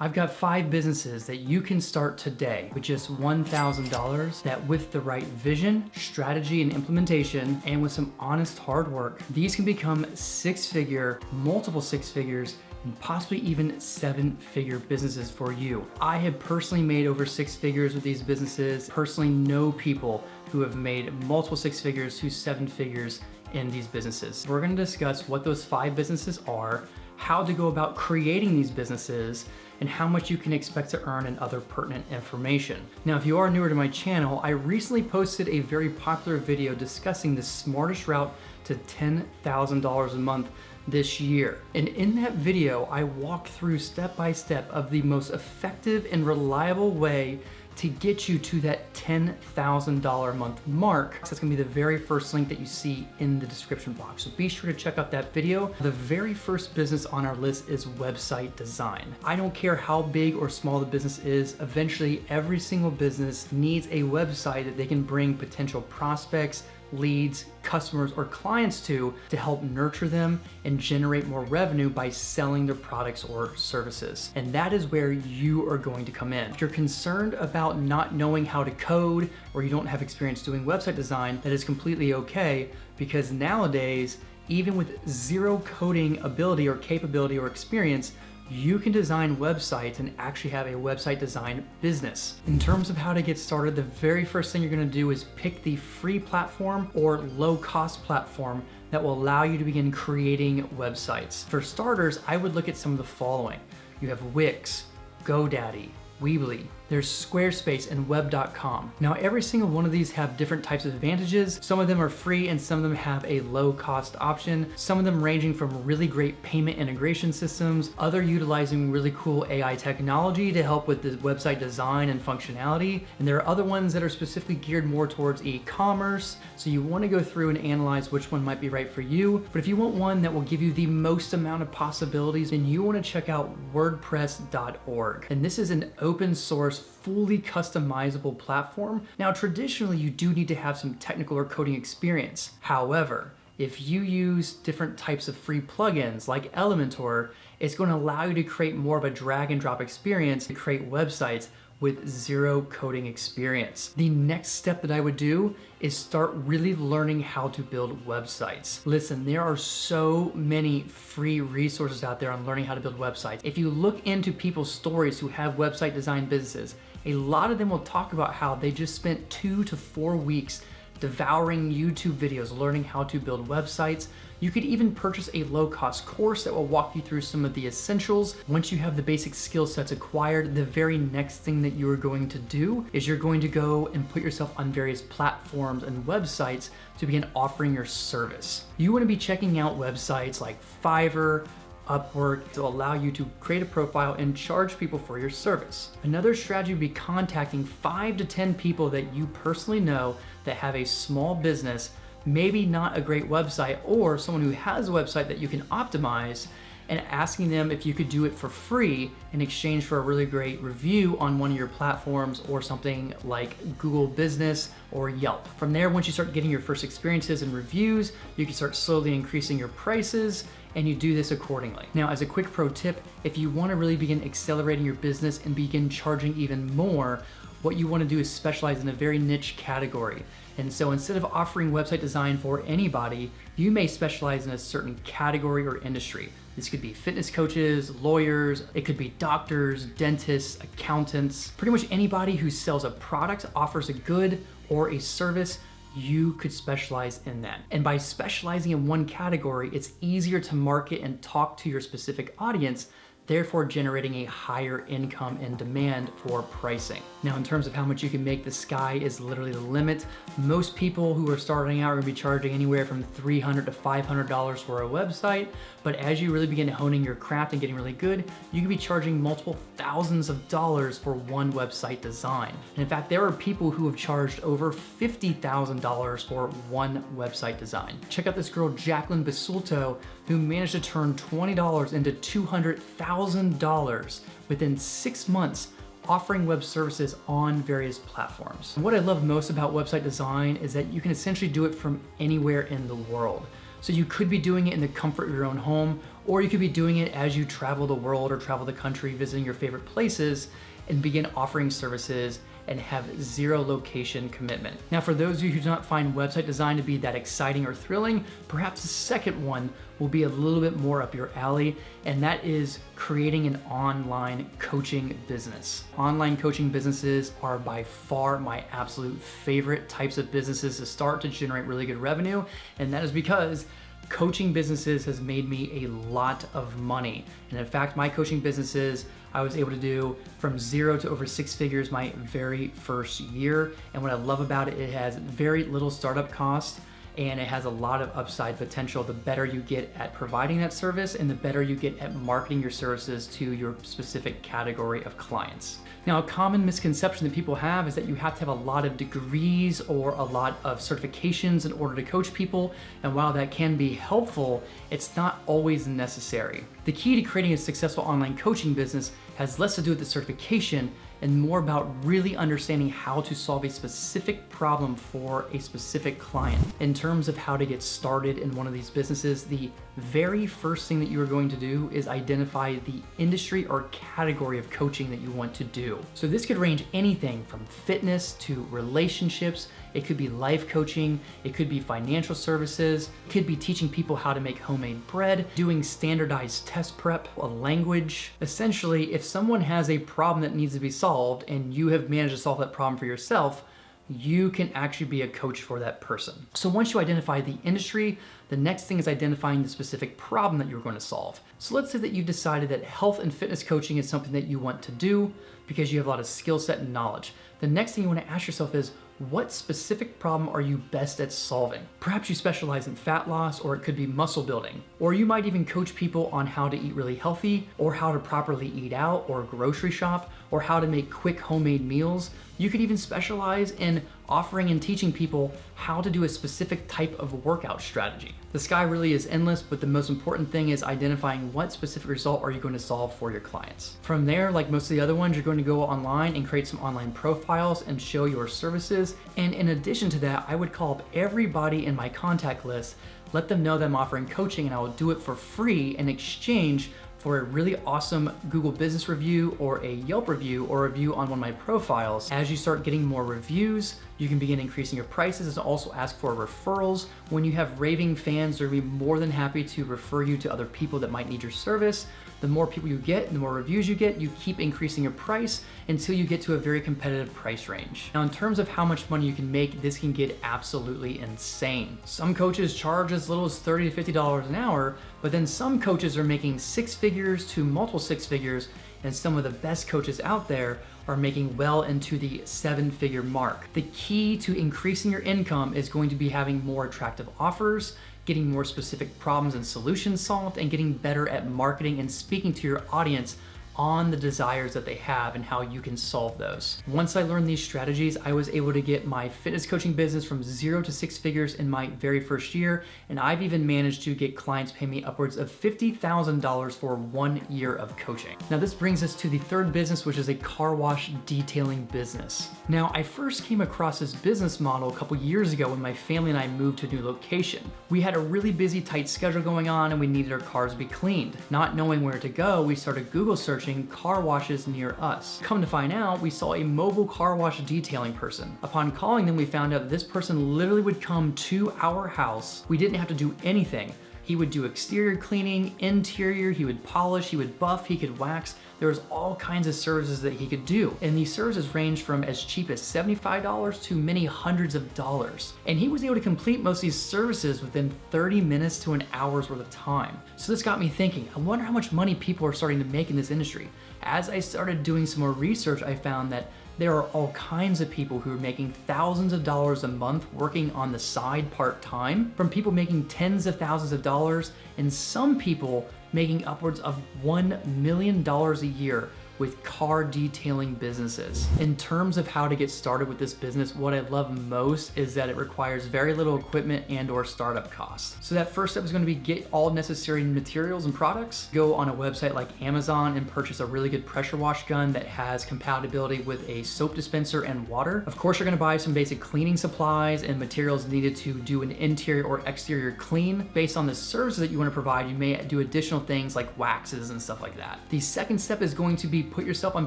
I've got 5 businesses that you can start today with just $1,000 that with the right vision, strategy, and implementation, and with some honest hard work, these can become 6-figure, multiple 6 figures, and possibly even 7-figure businesses for you. I have personally made over 6 figures with these businesses, personally know people who have made multiple 6 figures to 7 figures in these businesses. We're gonna discuss what those 5 businesses are, how to go about creating these businesses, and how much you can expect to earn and other pertinent information. Now, if you are newer to my channel, I recently posted a very popular video discussing the smartest route to $10,000 a month this year. And in that video, I walked through step by step of the most effective and reliable way to get you to that $10,000 a month mark. So that's gonna be the very first link that you see in the description box. So be sure to check out that video. The very first business on our list is website design. I don't care how big or small the business is, eventually every single business needs a website that they can bring potential prospects, leads, customers, or clients to help nurture them and generate more revenue by selling their products or services. And that is where you are going to come in. If you're concerned about not knowing how to code or you don't have experience doing website design, that is completely okay, because nowadays, even with zero coding ability or capability or experience, you can design websites and actually have a website design business. In terms of how to get started, the very first thing you're gonna do is pick the free platform or low-cost platform that will allow you to begin creating websites. For starters, I would look at some of the following. You have Wix, GoDaddy, Weebly, there's Squarespace and web.com. Now, every single one of these have different types of advantages. Some of them are free and some of them have a low cost option. Some of them ranging from really great payment integration systems, other utilizing really cool AI technology to help with the website design and functionality. And there are other ones that are specifically geared more towards e-commerce. So you wanna go through and analyze which one might be right for you. But if you want one that will give you the most amount of possibilities, then you wanna check out WordPress.org. And this is an open source, fully customizable platform. Now, traditionally, you do need to have some technical or coding experience. However, if you use different types of free plugins like Elementor, it's going to allow you to create more of a drag and drop experience to create websites with zero coding experience. The next step that I would do is start really learning how to build websites. Listen, there are so many free resources out there on learning how to build websites. If you look into people's stories who have website design businesses, a lot of them will talk about how they just spent 2 to 4 weeks devouring YouTube videos, learning how to build websites. You could even purchase a low-cost course that will walk you through some of the essentials. Once you have the basic skill sets acquired, the very next thing that you are going to do is you're going to go and put yourself on various platforms and websites to begin offering your service. You want to be checking out websites like Fiverr, Upwork to allow you to create a profile and charge people for your service. Another strategy would be contacting 5 to 10 people that you personally know that have a small business, maybe not a great website, or someone who has a website that you can optimize, and asking them if you could do it for free in exchange for a really great review on one of your platforms or something like Google Business or Yelp. From there, once you start getting your first experiences and reviews, you can start slowly increasing your prices, and you do this accordingly. Now, as a quick pro tip, if you wanna really begin accelerating your business and begin charging even more, what you wanna do is specialize in a very niche category. And so instead of offering website design for anybody, you may specialize in a certain category or industry. This could be fitness coaches, lawyers, it could be doctors, dentists, accountants, pretty much anybody who sells a product, offers a good or a service. You could specialize in that. And by specializing in one category, it's easier to market and talk to your specific audience, therefore generating a higher income and demand for pricing. Now, in terms of how much you can make, the sky is literally the limit. Most people who are starting out are gonna be charging anywhere from $300 to $500 for a website, but as you really begin honing your craft and getting really good, you can be charging multiple thousands of dollars for one website design. And in fact, there are people who have charged over $50,000 for one website design. Check out this girl, Jacqueline Basulto, who managed to turn $20 into $200,000 within 6 months, offering web services on various platforms. And what I love most about website design is that you can essentially do it from anywhere in the world. So you could be doing it in the comfort of your own home, Or you could be doing it as you travel the world or travel the country, visiting your favorite places, and begin offering services and have zero location commitment. Now, for those of you who do not find website design to be that exciting or thrilling, perhaps the second one will be a little bit more up your alley, and that is creating an online coaching business. Online coaching businesses are by far my absolute favorite types of businesses to start to generate really good revenue, and that is because coaching businesses has made me a lot of money. And in fact, my coaching businesses, I was able to do from 0 to over 6 figures my very first year. And what I love about it, it has very little startup cost and it has a lot of upside potential. The better you get at providing that service and the better you get at marketing your services to your specific category of clients. Now, a common misconception that people have is that you have to have a lot of degrees or a lot of certifications in order to coach people. And while that can be helpful, it's not always necessary. The key to creating a successful online coaching business has less to do with the certification and more about really understanding how to solve a specific problem for a specific client. In terms of how to get started in one of these businesses, the very first thing that you are going to do is identify the industry or category of coaching that you want to do. So this could range anything from fitness to relationships. It could be life coaching, it could be financial services, it could be teaching people how to make homemade bread, doing standardized test prep, a language. Essentially, if someone has a problem that needs to be solved and you have managed to solve that problem for yourself, you can actually be a coach for that person. So once you identify the industry, the next thing is identifying the specific problem that you're going to solve. So let's say that you've decided that health and fitness coaching is something that you want to do because you have a lot of skill set and knowledge. The next thing you want to ask yourself is, what specific problem are you best at solving? Perhaps you specialize in fat loss, or it could be muscle building. Or you might even coach people on how to eat really healthy, or how to properly eat out, or grocery shop, or how to make quick homemade meals. You could even specialize in offering and teaching people how to do a specific type of workout strategy. The sky really is endless, but the most important thing is identifying what specific result are you going to solve for your clients. From there, like most of the other ones, you're going to go online and create some online profiles and show your services. And in addition to that, I would call up everybody in my contact list, let them know that I'm offering coaching and I will do it for free in exchange for a really awesome Google business review or a Yelp review or review on one of my profiles. As you start getting more reviews, you can begin increasing your prices and also ask for referrals. When you have raving fans, they'll be more than happy to refer you to other people that might need your service. The more people you get, the more reviews you get, you keep increasing your price until you get to a very competitive price range. Now, in terms of how much money you can make, this can get absolutely insane. Some coaches charge as little as $30 to $50 an hour, but then some coaches are making 6 figures to multiple 6 figures, and some of the best coaches out there are making well into the 7-figure mark. The key to increasing your income is going to be having more attractive offers, getting more specific problems and solutions solved, and getting better at marketing and speaking to your audience on the desires that they have and how you can solve those. Once I learned these strategies, I was able to get my fitness coaching business from 0 to 6 figures in my very first year, and I've even managed to get clients pay me upwards of $50,000 for 1 year of coaching. Now this brings us to the third business, which is a car wash detailing business. Now I first came across this business model a couple years ago when my family and I moved to a new location. We had a really busy, tight schedule going on and we needed our cars to be cleaned. Not knowing where to go, we started Google searching car washes near us. Come to find out, we saw a mobile car wash detailing person. Upon calling them, we found out this person literally would come to our house. We didn't have to do anything. He would do exterior cleaning, interior, he would polish, he would buff, he could wax. There was all kinds of services that he could do. And these services range from as cheap as $75 to many hundreds of dollars. And he was able to complete most of these services within 30 minutes to an hour's worth of time. So this got me thinking, I wonder how much money people are starting to make in this industry. As I started doing some more research, I found that there are all kinds of people who are making thousands of dollars a month working on the side part-time, from people making tens of thousands of dollars, and some people making upwards of $1 million a year with car detailing businesses. In terms of how to get started with this business, what I love most is that it requires very little equipment and or startup costs. So that first step is going to be get all necessary materials and products. Go on a website like Amazon and purchase a really good pressure wash gun that has compatibility with a soap dispenser and water. Of course, you're going to buy some basic cleaning supplies and materials needed to do an interior or exterior clean. Based on the services that you want to provide, you may do additional things like waxes and stuff like that. The second step is going to be put yourself on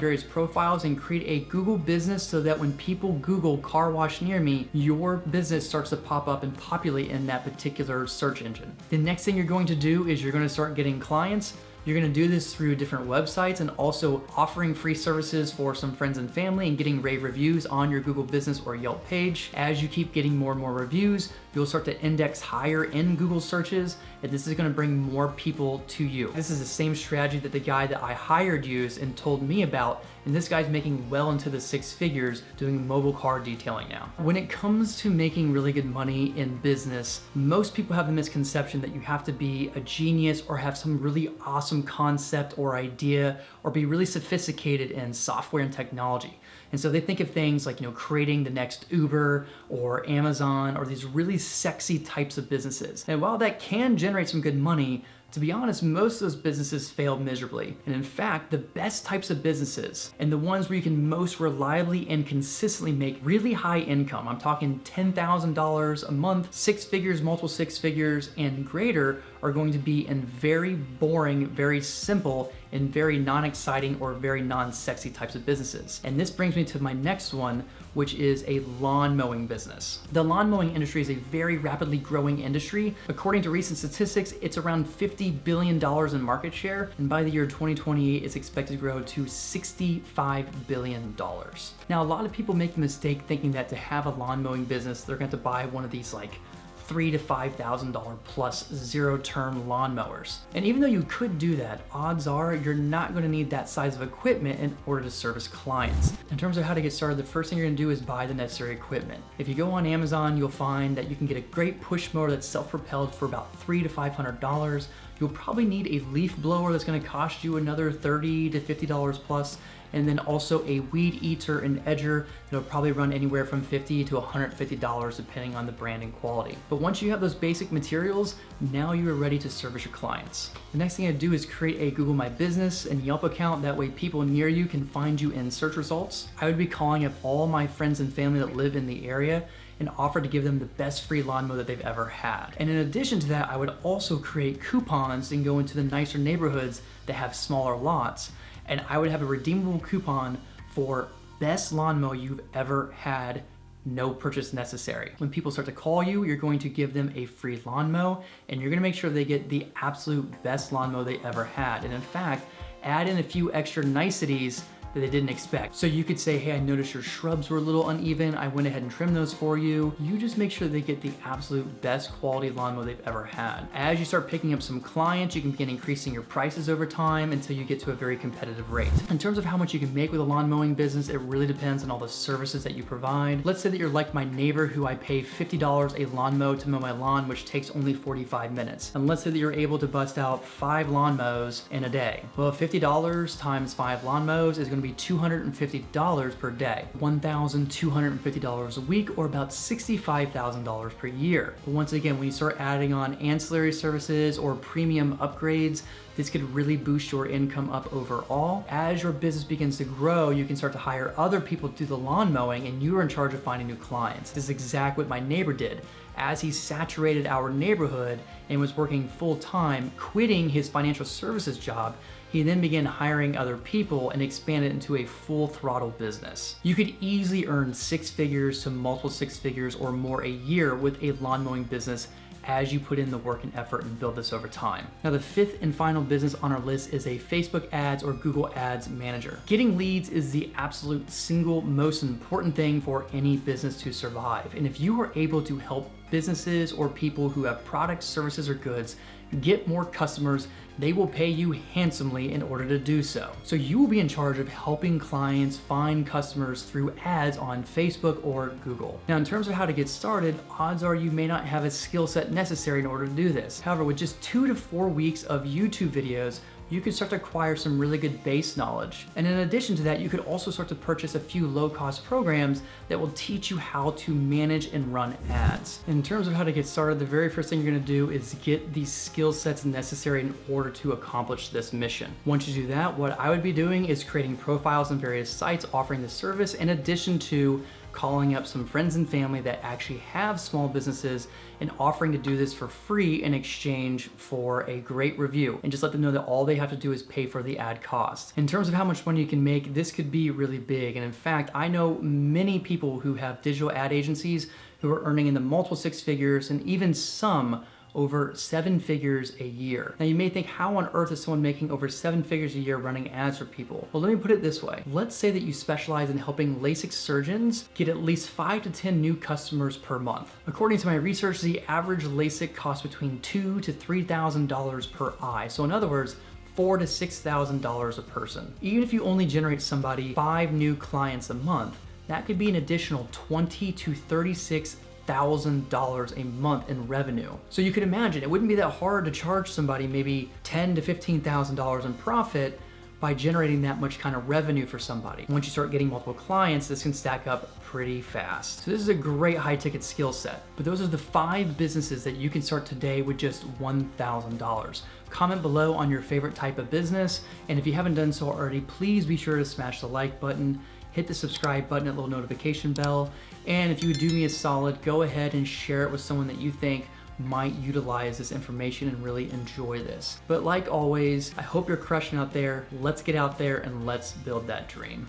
various profiles and create a Google business so that when people Google car wash near me, your business starts to pop up and populate in that particular search engine. The next thing you're going to do is you're going to start getting clients. You're going to do this through different websites and also offering free services for some friends and family and getting rave reviews on your Google business or Yelp page. As you keep getting more and more reviews, you'll start to index higher in Google searches, and this is going to bring more people to you. This is the same strategy that the guy that I hired used and told me about, and this guy's making well into the 6 figures doing mobile car detailing now. When it comes to making really good money in business, most people have the misconception that you have to be a genius or have some really awesome concept or idea or be really sophisticated in software and technology. And so they think of things like, creating the next Uber or Amazon or these really sexy types of businesses. And while that can generate some good money, to be honest, most of those businesses fail miserably. And in fact, the best types of businesses and the ones where you can most reliably and consistently make really high income, I'm talking $10,000 a month, 6 figures, multiple 6 figures and greater, are going to be in very boring, very simple, and very non-exciting or very non-sexy types of businesses. And this brings me to my next one, which is a lawn mowing business. The lawn mowing industry is a very rapidly growing industry. According to recent statistics, it's around $50 billion in market share, and by the year 2028, it's expected to grow to $65 billion. Now, a lot of people make the mistake thinking that to have a lawn mowing business, they're going to buy one of these like $3,000 to $5,000 plus zero-turn lawnmowers. And even though you could do that, odds are you're not going to need that size of equipment in order to service clients. In terms of how to get started, the first thing you're going to do is buy the necessary equipment. If you go on Amazon, you'll find that you can get a great push mower that's self-propelled for about $300 to $500. You'll probably need a leaf blower that's going to cost you another $30 to $50 plus, and then also a weed eater and edger that'll probably run anywhere from $50 to $150 depending on the brand and quality. But once you have those basic materials, now you are ready to service your clients. The next thing I do is create a Google My Business and Yelp account. That way people near you can find you in search results. I would be calling up all my friends and family that live in the area and offer to give them the best free lawnmower that they've ever had. And in addition to that, I would also create coupons and go into the nicer neighborhoods that have smaller lots, and I would have a redeemable coupon for best lawnmower you've ever had, no purchase necessary. When people start to call you, you're going to give them a free lawnmower, and you're gonna make sure they get the absolute best lawnmower they ever had. And in fact, add in a few extra niceties that they didn't expect. So you could say, hey, I noticed your shrubs were a little uneven. I went ahead and trimmed those for you. You just make sure they get the absolute best quality lawnmower they've ever had. As you start picking up some clients, you can begin increasing your prices over time until you get to a very competitive rate. In terms of how much you can make with a lawn mowing business, it really depends on all the services that you provide. Let's say that you're like my neighbor who I pay $50 a lawnmower to mow my lawn, which takes only 45 minutes. And let's say that you're able to bust out 5 lawnmowers in a day. Well, $50 times 5 lawnmowers is going to be $250 per day, $1,250 a week, or about $65,000 per year. But once again, when you start adding on ancillary services or premium upgrades, this could really boost your income up overall. As your business begins to grow, you can start to hire other people to do the lawn mowing, and you are in charge of finding new clients. This is exactly what my neighbor did. As he saturated our neighborhood and was working full time, quitting his financial services job, he then began hiring other people and expanded into a full throttle business. You could easily earn 6 figures to multiple 6 figures or more a year with a lawn mowing business as you put in the work and effort and build this over time. Now, the 5th and final business on our list is a Facebook ads or Google Ads manager. Getting leads is the absolute single most important thing for any business to survive. And if you are able to help businesses or people who have products, services, or goods get more customers, they will pay you handsomely in order to do so. So you will be in charge of helping clients find customers through ads on Facebook or Google. Now, in terms of how to get started, odds are you may not have a skill set necessary in order to do this. However, with just 2 to 4 weeks of YouTube videos, you can start to acquire some really good base knowledge. And in addition to that, you could also start to purchase a few low-cost programs that will teach you how to manage and run ads. In terms of how to get started, the very first thing you're gonna do is get the skill sets necessary in order to accomplish this mission. Once you do that, what I would be doing is creating profiles on various sites offering the service, in addition to calling up some friends and family that actually have small businesses and offering to do this for free in exchange for a great review, and just let them know that all they have to do is pay for the ad cost. In terms of how much money you can make, this could be really big. And in fact, I know many people who have digital ad agencies who are earning in the multiple six figures, and even some over 7 figures a year. Now you may think, how on earth is someone making over 7 figures a year running ads for people? Well, let me put it this way. Let's say that you specialize in helping LASIK surgeons get at least 5 to 10 new customers per month. According to my research, the average LASIK costs between $2,000 to $3,000 per eye. So in other words, $4,000 to $6,000 a person. Even if you only generate somebody 5 new clients a month, that could be an additional $20,000 to $36,000 a month in revenue. So you can imagine it wouldn't be that hard to charge somebody maybe $10,000 to $15,000 in profit by generating that much kind of revenue for somebody. Once you start getting multiple clients, this can stack up pretty fast. So this is a great high ticket skill set, but those are the 5 businesses that you can start today with just $1,000. Comment below on your favorite type of business. And if you haven't done so already, please be sure to smash the like button, hit the subscribe button, that little notification bell. And if you would do me a solid, go ahead and share it with someone that you think might utilize this information and really enjoy this. But like always, I hope you're crushing out there. Let's get out there and let's build that dream.